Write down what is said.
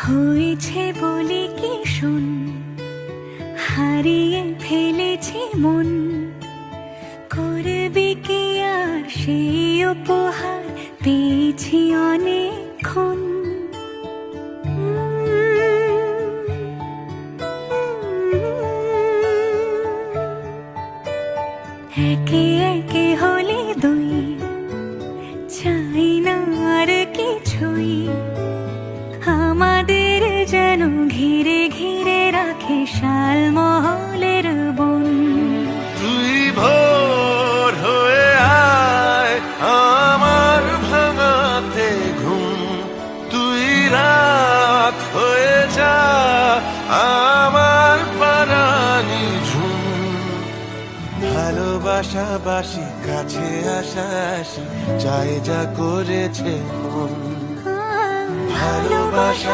হয়েছে বলে কি শোন, হারিয়ে ফেলেছি মন, করবি কি আর সেই উপহার পেয়েছি অনেকক্ষণ। একে একে হলে দুই, চাই না আর কিছুই, আমাদের যেন ঘিরে ঘিরে রাখে শালমহলের বন। তুই ভোর হয়ে আয় আমার ভাঙাতে ঘুম, তুই রাত হয়ে যা আমার পারানি ঝুম। ভালোবাসা বাসি কাছে আসা আসি, চাই যা করেছে মন। ভালোবাসা